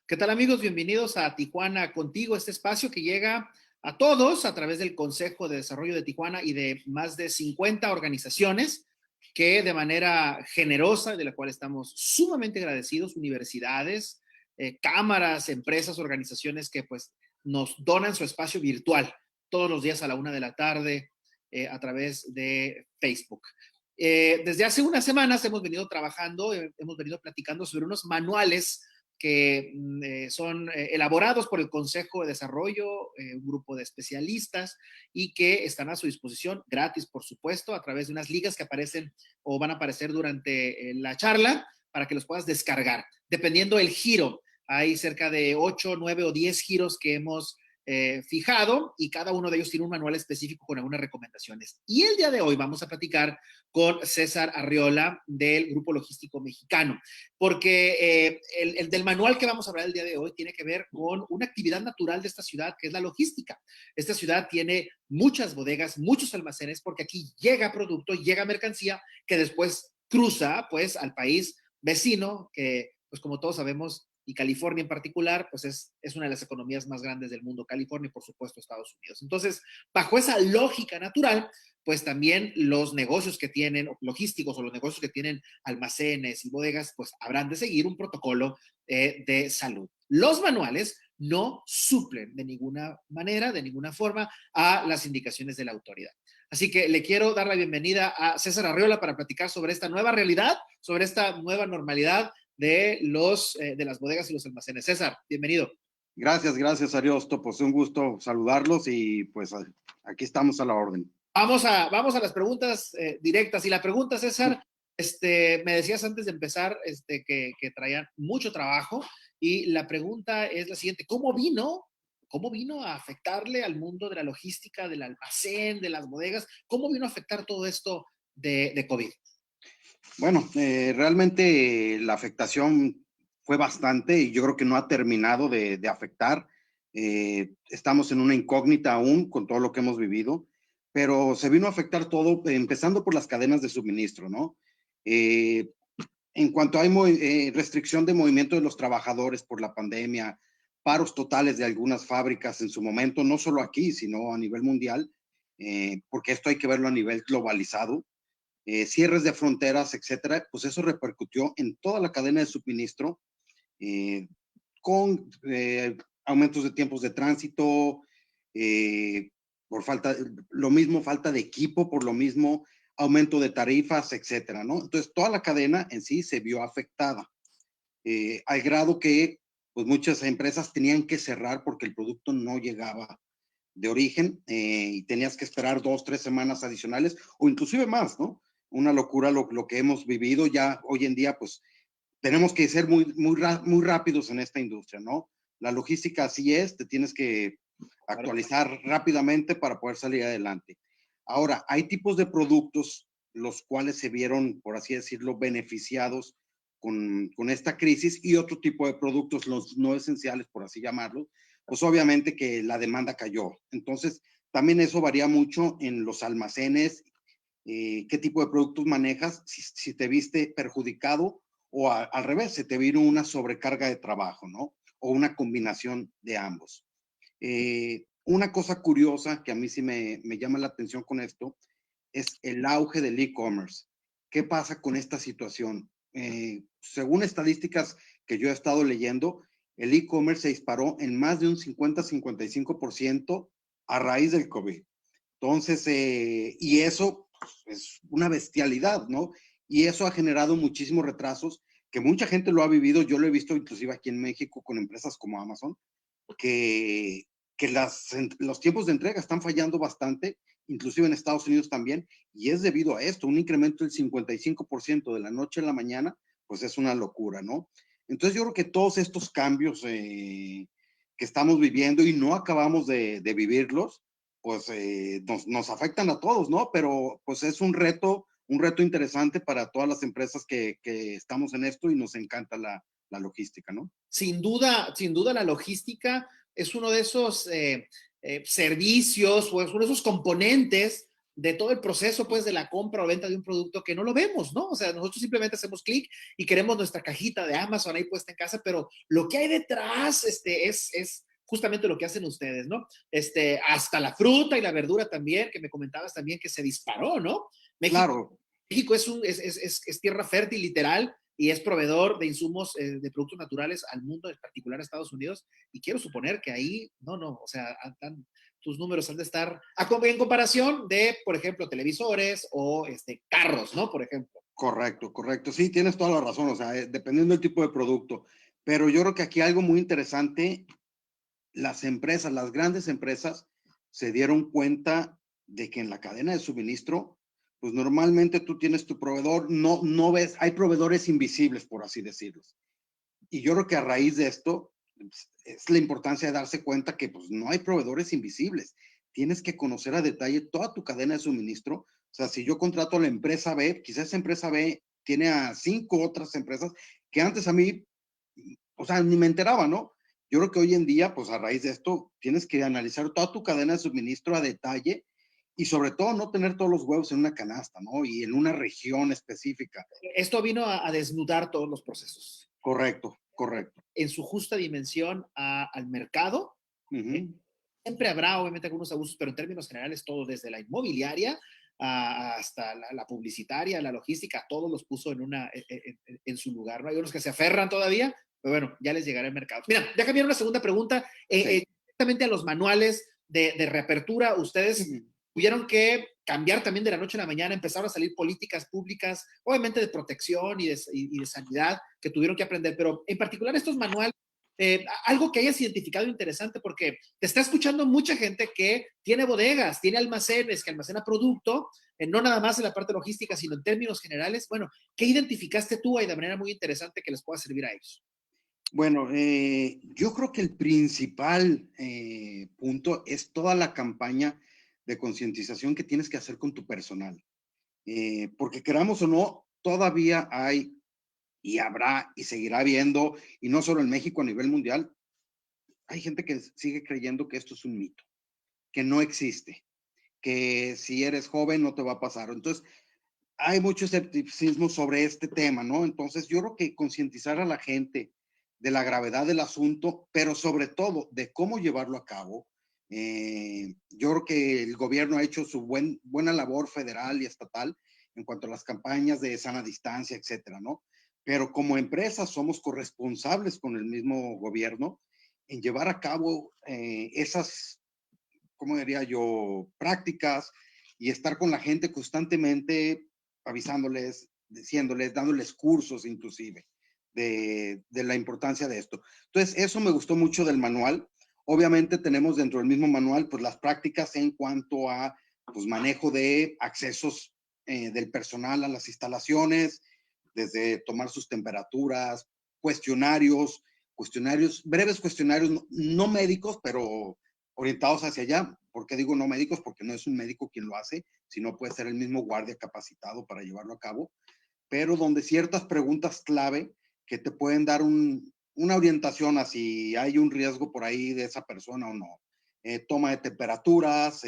¿Qué tal, amigos? Bienvenidos a Tijuana Contigo, este espacio que llega a todos a través del Consejo de Desarrollo de Tijuana y de más de 50 organizaciones que de manera generosa, de la cual estamos sumamente agradecidos, universidades, cámaras, empresas, organizaciones que pues nos donan su espacio virtual todos los días a la 1 de la tarde a través de Facebook. Desde hace unas semanas hemos venido trabajando, hemos venido platicando sobre unos manuales que son elaborados por el Consejo de Desarrollo, un grupo de especialistas y que están a su disposición gratis, por supuesto, a través de unas ligas que aparecen o van a aparecer durante la charla para que los puedas descargar. Dependiendo del giro, hay cerca de 8, 9 o 10 giros que hemos fijado y cada uno de ellos tiene un manual específico con algunas recomendaciones. Y el día de hoy vamos a platicar con César Arriola del Grupo Logístico Mexicano, porque el del manual que vamos a hablar el día de hoy tiene que ver con una actividad natural de esta ciudad, que es la logística. Esta ciudad tiene muchas bodegas, muchos almacenes, porque aquí llega producto, llega mercancía que después cruza pues al país vecino, que pues como todos sabemos, y California en particular, pues es una de las economías más grandes del mundo, California y por supuesto Estados Unidos. Entonces, bajo esa lógica natural, pues también los negocios que tienen, logísticos o los negocios que tienen almacenes y bodegas, pues habrán de seguir un protocolo de salud. Los manuales no suplen de ninguna manera, de ninguna forma, a las indicaciones de la autoridad. Así que le quiero dar la bienvenida a César Arriola para platicar sobre esta nueva realidad, sobre esta nueva normalidad de las bodegas y los almacenes. César, bienvenido. Gracias, Ariosto. Pues un gusto saludarlos y pues aquí estamos a la orden. Vamos a las preguntas directas. Y la pregunta, César, me decías antes de empezar que traían mucho trabajo y la pregunta es la siguiente: ¿Cómo vino a afectarle al mundo de la logística, del almacén, de las bodegas? ¿Cómo vino a afectar todo esto de COVID? Bueno, realmente la afectación fue bastante y yo creo que no ha terminado de afectar. Estamos en una incógnita aún con todo lo que hemos vivido, pero se vino a afectar todo, empezando por las cadenas de suministro, ¿no? En cuanto hay restricción de movimiento de los trabajadores por la pandemia, paros totales de algunas fábricas en su momento, no solo aquí, sino a nivel mundial, porque esto hay que verlo a nivel globalizado, cierres de fronteras, etcétera, pues eso repercutió en toda la cadena de suministro, eh, con aumentos de tiempos de tránsito, por falta de equipo, por lo mismo, aumento de tarifas, etcétera, ¿no? Entonces, toda la cadena en sí se vio afectada, al grado que, pues, muchas empresas tenían que cerrar porque el producto no llegaba de origen, y tenías que esperar 2, 3 semanas adicionales o inclusive más, ¿no? Una locura lo que hemos vivido ya hoy en día, pues tenemos que ser muy rápidos en esta industria, ¿no? La logística así es, te tienes que actualizar rápidamente para poder salir adelante. Ahora, hay tipos de productos los cuales se vieron, por así decirlo, beneficiados con esta crisis, y otro tipo de productos, los no esenciales, por así llamarlos, pues obviamente que la demanda cayó. Entonces, también eso varía mucho en los almacenes, qué tipo de productos manejas, si te viste perjudicado o al revés, se te vino una sobrecarga de trabajo, ¿no? O una combinación de ambos. Una cosa curiosa que a mí sí me llama la atención con esto es el auge del e-commerce. ¿Qué pasa con esta situación? Según estadísticas que yo he estado leyendo, el e-commerce se disparó en más de un 50-55% a raíz del COVID. Entonces, y eso es una bestialidad, ¿no? Y eso ha generado muchísimos retrasos que mucha gente lo ha vivido. Yo lo he visto inclusive aquí en México con empresas como Amazon, que, los tiempos de entrega están fallando bastante, inclusive en Estados Unidos también, y es debido a esto, un incremento del 55% de la noche a la mañana, pues es una locura, ¿no? Entonces yo creo que todos estos cambios que estamos viviendo y no acabamos de vivirlos, pues nos afectan a todos, ¿no? Pero pues es un reto interesante para todas las empresas que estamos en esto y nos encanta la logística, ¿no? Sin duda la logística es uno de esos servicios o es uno de esos componentes de todo el proceso, pues, de la compra o venta de un producto que no lo vemos, ¿no? O sea, nosotros simplemente hacemos clic y queremos nuestra cajita de Amazon ahí puesta en casa, pero lo que hay detrás, es justamente lo que hacen ustedes, ¿no? Hasta la fruta y la verdura también, que me comentabas también que se disparó, ¿no? México, Claro, México es tierra fértil, literal, y es proveedor de insumos, de productos naturales al mundo, en particular a Estados Unidos, y quiero suponer que ahí, no, o sea, tus números han de estar en comparación de, por ejemplo, televisores o carros, ¿no? Por ejemplo. correcto, correcto. Sí, tienes toda la razón, o sea, dependiendo del tipo de producto. Pero yo creo que aquí algo muy interesante, las empresas, las grandes empresas, se dieron cuenta de que en la cadena de suministro, pues normalmente tú tienes tu proveedor, no ves, hay proveedores invisibles, por así decirlo. Y yo creo que a raíz de esto pues, es la importancia de darse cuenta que pues no hay proveedores invisibles. Tienes que conocer a detalle toda tu cadena de suministro. O sea, si yo contrato a la empresa B, quizás esa empresa B tiene a 5 otras empresas que antes a mí, o sea, ni me enteraba, ¿no? Yo creo que hoy en día, pues a raíz de esto, tienes que analizar toda tu cadena de suministro a detalle y sobre todo no tener todos los huevos en una canasta, ¿no? Y en una región específica. Esto vino a desnudar todos los procesos. Correcto, correcto. En su justa dimensión al mercado. Uh -huh. Siempre habrá, obviamente, algunos abusos, pero en términos generales, todo, desde la inmobiliaria hasta la publicitaria, la logística, todos los puso en su lugar, ¿no? Hay unos que se aferran todavía, pero bueno, ya les llegará el mercado. Mira, déjame una segunda pregunta, Sí. directamente a los manuales de reapertura. Ustedes tuvieron que cambiar también de la noche a la mañana, empezaron a salir políticas públicas, obviamente de protección y de sanidad, que tuvieron que aprender, pero en particular estos manuales, algo que hayas identificado interesante, porque te está escuchando mucha gente que tiene bodegas, tiene almacenes, que almacena producto, no nada más en la parte logística, sino en términos generales. Bueno, ¿qué identificaste tú ahí de manera muy interesante que les pueda servir a ellos? Bueno, yo creo que el principal punto es toda la campaña de concientización que tienes que hacer con tu personal. Porque queramos o no, todavía hay y habrá y seguirá habiendo, y no solo en México, a nivel mundial, hay gente que sigue creyendo que esto es un mito, que no existe, que si eres joven no te va a pasar. Entonces, hay mucho escepticismo sobre este tema, ¿no? Entonces, yo creo que concientizar a la gente de la gravedad del asunto, pero sobre todo de cómo llevarlo a cabo. Yo creo que el gobierno ha hecho su buena labor federal y estatal en cuanto a las campañas de sana distancia, etcétera, ¿no? Pero como empresas somos corresponsables con el mismo gobierno en llevar a cabo esas, ¿cómo diría yo?, prácticas y estar con la gente constantemente avisándoles, diciéndoles, dándoles cursos inclusive de la importancia de esto. Entonces, eso me gustó mucho del manual. Obviamente tenemos dentro del mismo manual pues las prácticas en cuanto a pues manejo de accesos del personal a las instalaciones, desde tomar sus temperaturas, cuestionarios, breves cuestionarios, no médicos, pero orientados hacia allá. ¿Por qué digo no médicos? Porque no es un médico quien lo hace, sino puede ser el mismo guardia capacitado para llevarlo a cabo, pero donde ciertas preguntas clave que te pueden dar una orientación a si hay un riesgo por ahí de esa persona o no. Toma de temperaturas,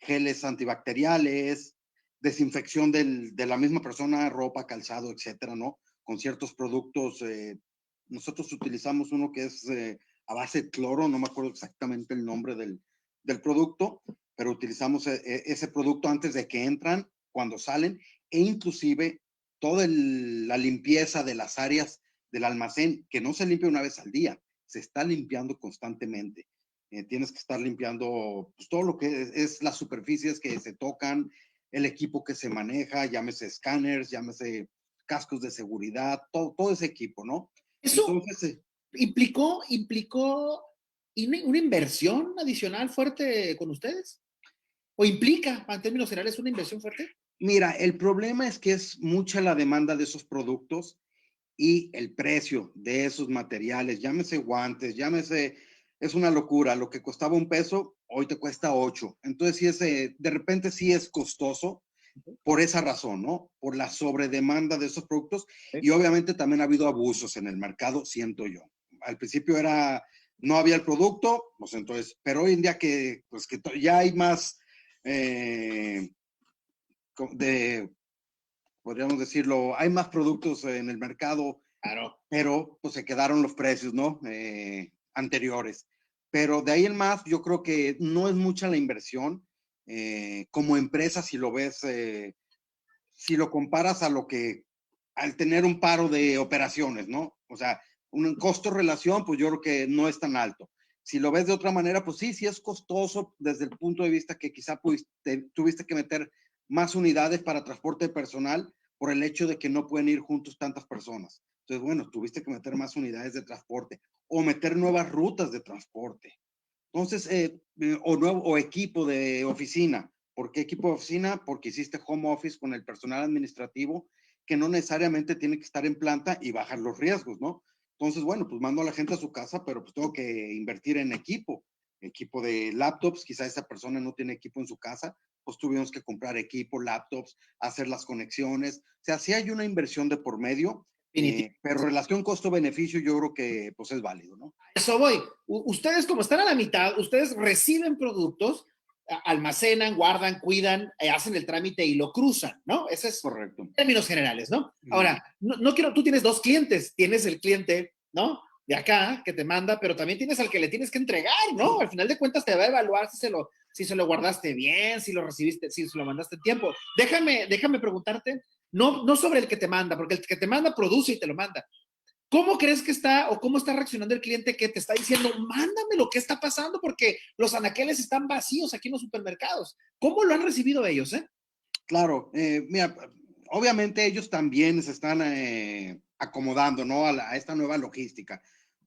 geles antibacteriales, desinfección de la misma persona, ropa, calzado, etcétera, ¿no? Con ciertos productos. Nosotros utilizamos uno que es a base de cloro, no me acuerdo exactamente el nombre del producto, pero utilizamos ese producto antes de que entran, cuando salen, e inclusive toda la limpieza de las áreas del almacén, que no se limpia una vez al día, se está limpiando constantemente. Tienes que estar limpiando pues, todo lo que es las superficies que se tocan, el equipo que se maneja, llámese escáneres, llámese cascos de seguridad, todo ese equipo, ¿no? Eso Entonces, implicó una inversión adicional fuerte con ustedes. ¿O implica, en términos generales, una inversión fuerte? mira, el problema es que es mucha la demanda de esos productos y el precio de esos materiales, llámese guantes, llámese, es una locura, lo que costaba $1, hoy te cuesta 8. Entonces, sí es, de repente sí es costoso por esa razón, ¿no? Por la sobredemanda de esos productos y obviamente también ha habido abusos en el mercado, siento yo. Al principio no había el producto, pues entonces, pero hoy en día que, pues que ya hay más eh, podríamos decirlo, hay más productos en el mercado, Claro. pero pues se quedaron los precios, ¿no? Anteriores. Pero de ahí en más, yo creo que no es mucha la inversión. Como empresa, si lo ves, si lo comparas a lo que, al tener un paro de operaciones, ¿no? O sea, un costo-relación, pues yo creo que no es tan alto. Si lo ves de otra manera, pues sí, sí es costoso desde el punto de vista que quizá tuviste que meter más unidades para transporte personal por el hecho de que no pueden ir juntos tantas personas. Entonces, bueno, tuviste que meter más unidades de transporte o meter nuevas rutas de transporte. Entonces, o equipo de oficina. ¿Por qué equipo de oficina? Porque hiciste home office con el personal administrativo que no necesariamente tiene que estar en planta y bajar los riesgos, ¿no? Entonces, bueno, pues mando a la gente a su casa, pero pues tengo que invertir en equipo de laptops, quizá esa persona no tiene equipo en su casa, pues tuvimos que comprar equipo, laptops, hacer las conexiones, o sea, sí hay una inversión de por medio, pero relación costo-beneficio yo creo que pues es válido, ¿no? Eso voy. Ustedes, como están a la mitad, ustedes reciben productos, almacenan, guardan, cuidan, hacen el trámite y lo cruzan, ¿no? Ese es correcto. En términos generales, ¿no? Ahora, no quiero, tú tienes dos clientes, tienes el cliente, ¿no? De acá, que te manda, pero también tienes al que le tienes que entregar, ¿no? Al final de cuentas te va a evaluar si se lo guardaste bien, si lo recibiste, si se lo mandaste en tiempo. Déjame preguntarte, no sobre el que te manda, porque el que te manda produce y te lo manda. ¿Cómo crees que está o cómo está reaccionando el cliente que te está diciendo, mándame lo que está pasando porque los anaqueles están vacíos aquí en los supermercados? ¿Cómo lo han recibido ellos, eh? Claro, mira, obviamente ellos también se están acomodando, ¿no? A esta nueva logística,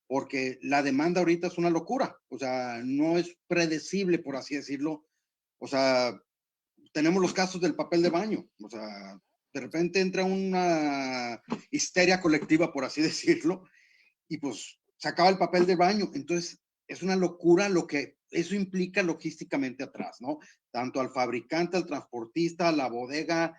porque la demanda ahorita es una locura, o sea, no es predecible, por así decirlo. O sea, tenemos los casos del papel de baño, o sea, de repente entra una histeria colectiva, por así decirlo, y pues se acaba el papel de baño. Entonces, es una locura lo que eso implica logísticamente atrás, ¿no? Tanto al fabricante, al transportista, a la bodega,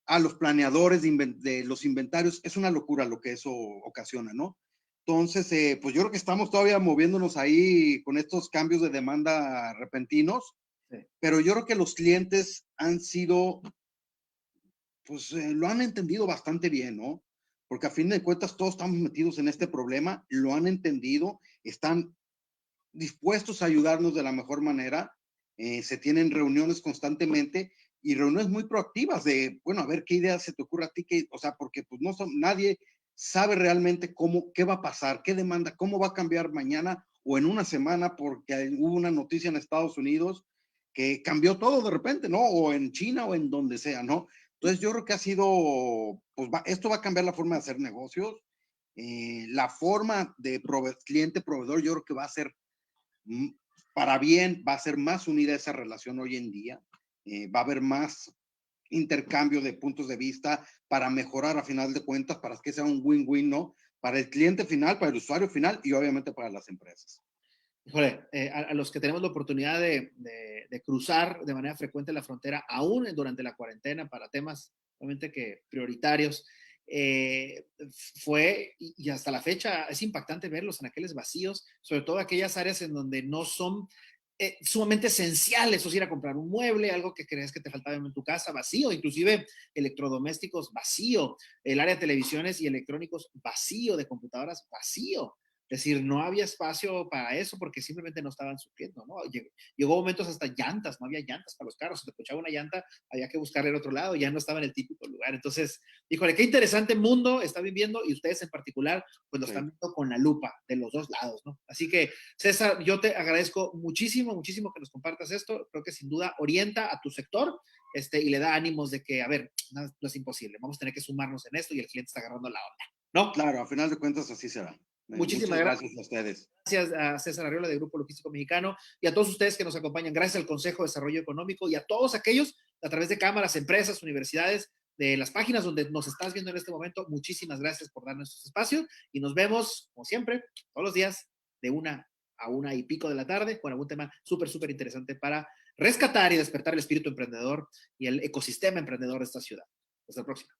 a los planeadores de los inventarios. Es una locura lo que eso ocasiona, ¿no? Entonces, pues yo creo que estamos todavía moviéndonos ahí con estos cambios de demanda repentinos, sí, pero yo creo que los clientes han sido, pues lo han entendido bastante bien, ¿no? Porque a fin de cuentas todos estamos metidos en este problema, lo han entendido, están dispuestos a ayudarnos de la mejor manera, se tienen reuniones constantemente y reuniones muy proactivas de, bueno, a ver qué idea se te ocurre a ti, o sea, porque pues no son, nadie sabe realmente qué va a pasar, qué demanda, cómo va a cambiar mañana o en una semana, porque hubo una noticia en Estados Unidos que cambió todo de repente, ¿no? O en China o en donde sea, ¿no? Entonces yo creo que ha sido, pues esto va a cambiar la forma de hacer negocios, la forma de cliente-proveedor yo creo que va a ser para bien, va a ser más unida esa relación hoy en día, va a haber más intercambio de puntos de vista para mejorar a final de cuentas, para que sea un win-win, ¿no? Para el cliente final, para el usuario final y obviamente para las empresas. Híjole, a los que tenemos la oportunidad de cruzar de manera frecuente la frontera, aún durante la cuarentena, para temas obviamente que prioritarios, fue, y hasta la fecha es impactante ver los anaqueles vacíos, sobre todo aquellas áreas en donde no son sumamente esenciales, o sea, ir a comprar un mueble, algo que crees que te faltaba en tu casa, vacío, inclusive electrodomésticos, vacío, el área de televisiones y electrónicos, vacío, de computadoras, vacío. Es decir, no había espacio para eso porque simplemente no estaban supliendo, ¿no? Llegó momentos hasta llantas, no había llantas para los carros. Si te escuchaba una llanta, había que buscarle al otro lado, ya no estaba en el típico lugar. Entonces, híjole, qué interesante mundo está viviendo y ustedes en particular, pues lo están viendo con la lupa de los dos lados, ¿no? Así que, César, yo te agradezco muchísimo, muchísimo que nos compartas esto. Creo que sin duda orienta a tu sector y le da ánimos de que, a ver, no es imposible, vamos a tener que sumarnos en esto y el cliente está agarrando la onda, ¿no? Claro, a final de cuentas así será. Muchísimas gracias a ustedes. Gracias a César Arriola de Grupo Logístico Mexicano y a todos ustedes que nos acompañan. Gracias al Consejo de Desarrollo Económico y a todos aquellos a través de cámaras, empresas, universidades, de las páginas donde nos estás viendo en este momento. Muchísimas gracias por darnos estos espacios y nos vemos, como siempre, todos los días de 1 a 1:00 de la tarde con algún tema súper, súper interesante para rescatar y despertar el espíritu emprendedor y el ecosistema emprendedor de esta ciudad. Hasta la próxima.